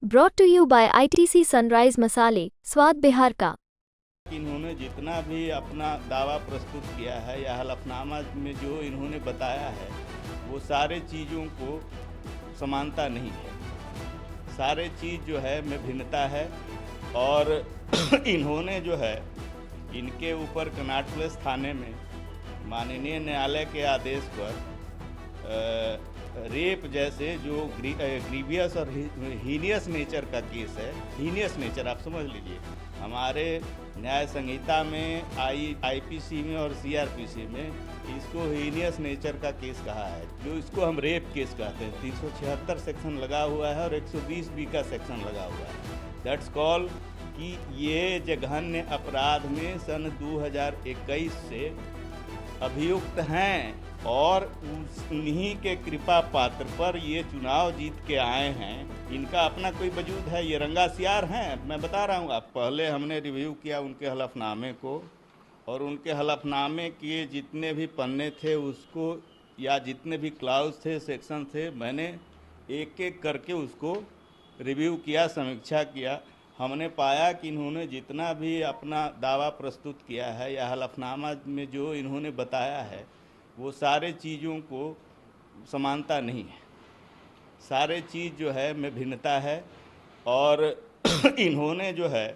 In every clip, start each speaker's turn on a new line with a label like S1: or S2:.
S1: Brought to you by ITC Sunrise मसाले, स्वाद बिहार का।
S2: इन्होंने जितना भी अपना दावा प्रस्तुत किया है या हलफनामा में जो इन्होंने बताया है वो सारे चीज़ों को समानता नहीं है। सारे चीज़ जो है में भिन्नता है और इन्होंने जो है इनके ऊपर कनॉट प्लेस थाने में माननीय न्यायालय के आदेश पर रेप जैसे जो ग्रीवियस और हीनियस नेचर का केस है, हीनियस नेचर आप समझ लीजिए, हमारे न्याय संहिता में आईपीसी में और सीआरपीसी में इसको हीनियस नेचर का केस कहा है, जो इसको हम रेप केस कहते हैं। 376 सेक्शन लगा हुआ है और 120 बी का सेक्शन लगा हुआ है। दैट्स कॉल कि ये जघन्य अपराध में सन 2021 से अभियुक्त हैं और उन्हीं के कृपा पात्र पर ये चुनाव जीत के आए हैं। इनका अपना कोई वजूद है, ये रंगासियार हैं। मैं बता रहा हूँ आप, पहले हमने रिव्यू किया उनके हलफनामे को और उनके हलफनामे के जितने भी पन्ने थे उसको या जितने भी क्लाउज थे, सेक्शन थे, मैंने एक एक करके उसको रिव्यू किया, समीक्षा किया। हमने पाया कि इन्होंने जितना भी अपना दावा प्रस्तुत किया है या हलफनामा में जो इन्होंने बताया है वो सारे चीज़ों को समानता नहीं है। सारे चीज़ जो है में भिन्नता है और इन्होंने जो है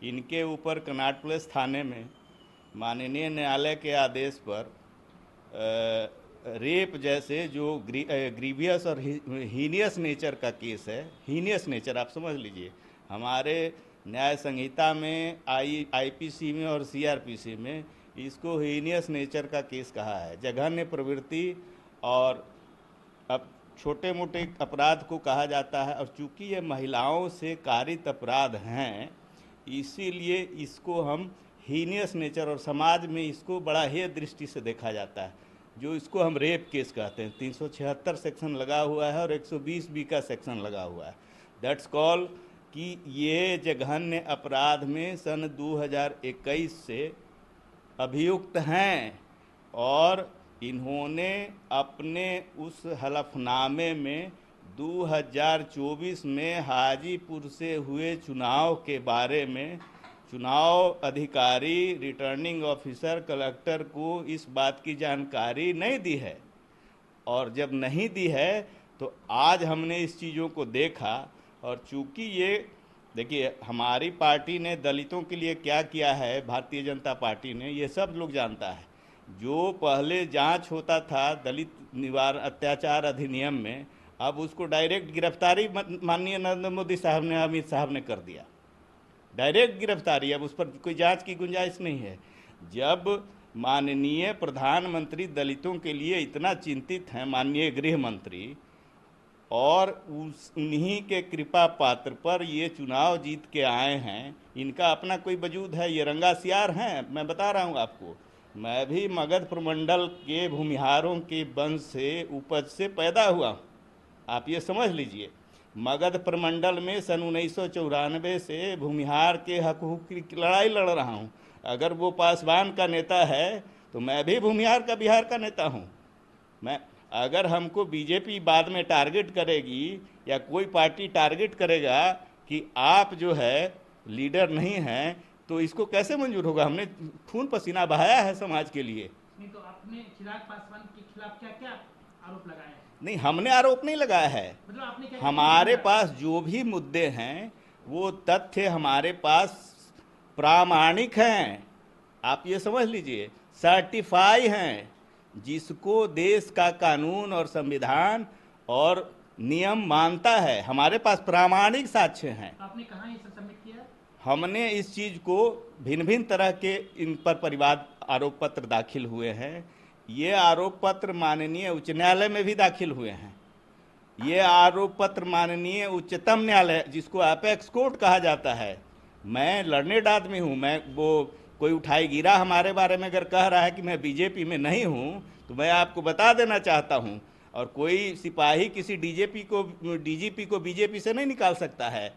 S2: इनके ऊपर कनॉट प्लेस थाने में माननीय न्यायालय के आदेश पर रेप जैसे जो ग्रीवियस और हीनियस नेचर का केस है, हीनियस नेचर आप समझ लीजिए, हमारे न्याय संहिता में आईपीसी में और सीआरपीसी में इसको हीनियस नेचर का केस कहा है। जघन्य प्रवृत्ति और अब छोटे मोटे अपराध को कहा जाता है और चूंकि ये महिलाओं से कारित अपराध हैं इसीलिए इसको हम हीनियस नेचर और समाज में इसको बड़ा हेय दृष्टि से देखा जाता है, जो इसको हम रेप केस कहते हैं। 376 सेक्शन लगा हुआ है और 120 बी का सेक्शन लगा हुआ है। दैट्स कॉल कि ये जघन्य अपराध में सन 2021 से अभियुक्त हैं और इन्होंने अपने उस हलफनामे में 2024 में हाजीपुर से हुए चुनाव के बारे में चुनाव अधिकारी, रिटर्निंग ऑफिसर, कलेक्टर को इस बात की जानकारी नहीं दी है। और जब नहीं दी है तो आज हमने इस चीज़ों को देखा और चूंकि ये देखिए हमारी पार्टी ने दलितों के लिए क्या किया है, भारतीय जनता पार्टी ने, ये सब लोग जानता है। जो पहले जांच होता था दलित निवारण अत्याचार अधिनियम में, अब उसको डायरेक्ट गिरफ्तारी माननीय नरेंद्र मोदी साहब ने, अमित साहब ने कर दिया, डायरेक्ट गिरफ्तारी। अब उस पर कोई जांच की गुंजाइश नहीं है। जब माननीय प्रधानमंत्री दलितों के लिए इतना चिंतित हैं, माननीय गृह मंत्री, और उन्हीं के कृपा पात्र पर ये चुनाव जीत के आए हैं, इनका अपना कोई वजूद है, ये रंगासियार हैं। मैं बता रहा हूँ आपको, मैं भी मगध प्रमंडल के भूमिहारों के वंश से, उपज से पैदा हुआ, आप ये समझ लीजिए। मगध प्रमंडल में सन 1994 से भूमिहार के हकूक़ की लड़ाई लड़ रहा हूँ। अगर वो पासवान का नेता है तो मैं भी भूमिहार का, बिहार का नेता हूँ। मैं अगर हमको बीजेपी बाद में टारगेट करेगी या कोई पार्टी टारगेट करेगा कि आप जो है लीडर नहीं हैं, तो इसको कैसे मंजूर होगा? हमने खून पसीना बहाया है समाज के लिए।
S3: नहीं तो आपने चिराग पासवान के खिलाफ क्या क्या आरोप लगाए हैं?
S2: नहीं, हमने आरोप नहीं लगाया है।
S3: मतलब आपने क्या
S2: हमारे पास जो भी मुद्दे हैं वो तथ्य हमारे पास प्रामाणिक हैं, आप ये समझ लीजिए, सर्टिफाई हैं, जिसको देश का कानून और संविधान और नियम मानता है। हमारे पास प्रामाणिक साक्ष्य हैं।
S3: आपने कहाँ ये सब सबमिट किया?
S2: हमने इस चीज़ को भिन्न भिन्न तरह के इन पर परिवाद आरोप पत्र दाखिल हुए हैं। ये आरोप पत्र माननीय उच्च न्यायालय में भी दाखिल हुए हैं। ये आरोप पत्र माननीय उच्चतम न्यायालय, जिसको अपेक्स कोर्ट कहा जाता है, मैं लर्नेड आदमी हूँ, मैं वो कोई उठाई गिरा हमारे बारे में अगर कह रहा है कि मैं बीजेपी में नहीं हूँ तो मैं आपको बता देना चाहता हूँ। और कोई सिपाही किसी डीजीपी को बीजेपी से नहीं निकाल सकता है।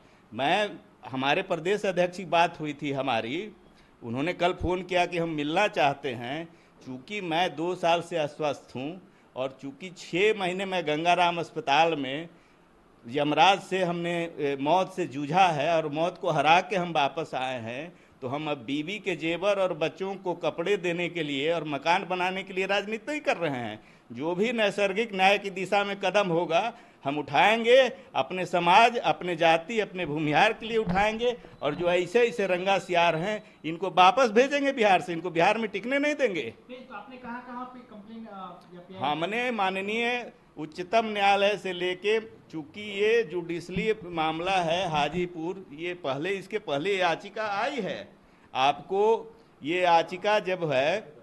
S2: हमारे प्रदेश अध्यक्ष की बात हुई थी हमारी, उन्होंने कल फ़ोन किया कि हम मिलना चाहते हैं। चूँकि मैं 2 साल से अस्वस्थ हूँ और चूँकि 6 महीने मैं गंगाराम अस्पताल में यमराज से हमने मौत से जूझा है और मौत को हरा के हम वापस आए हैं, तो हम अब बीवी के जेवर और बच्चों को कपड़े देने के लिए और मकान बनाने के लिए राजनीति नहीं कर रहे हैं। जो भी नैसर्गिक न्याय की दिशा में कदम होगा हम उठाएंगे, अपने समाज, अपने जाति, अपने भूमिहार के लिए उठाएंगे। और जो ऐसे ऐसे रंगा सियार हैं इनको वापस भेजेंगे बिहार से, इनको बिहार में टिकने नहीं देंगे।
S3: तो आपने कहाँ पे कंप्लेन
S2: हमने माननीय उच्चतम न्यायालय से लेके, चूंकि ये जुडिशली मामला है हाजीपुर, ये पहले इसके पहले याचिका आई है। आपको ये याचिका जब है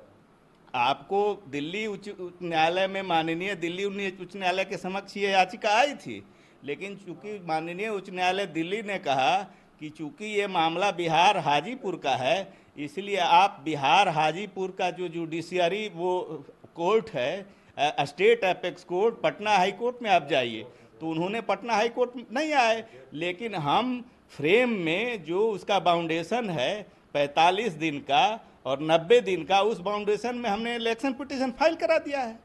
S2: आपको दिल्ली उच्च न्यायालय में, माननीय दिल्ली उच्च न्यायालय के समक्ष ये याचिका आई थी, लेकिन चूंकि माननीय उच्च न्यायालय दिल्ली ने कहा कि चूंकि ये मामला बिहार हाजीपुर का है, इसलिए आप बिहार हाजीपुर का जो जुडिशियरी वो कोर्ट है, state apex court, Patna high court में आप जाइए। तो उन्होंने पटना हाई कोर्ट नहीं आए, लेकिन हम फ्रेम में जो उसका बाउंडेशन है 45 दिन का और 90 दिन का, उस बाउंडेशन में हमने इलेक्शन पिटीशन फाइल करा दिया है।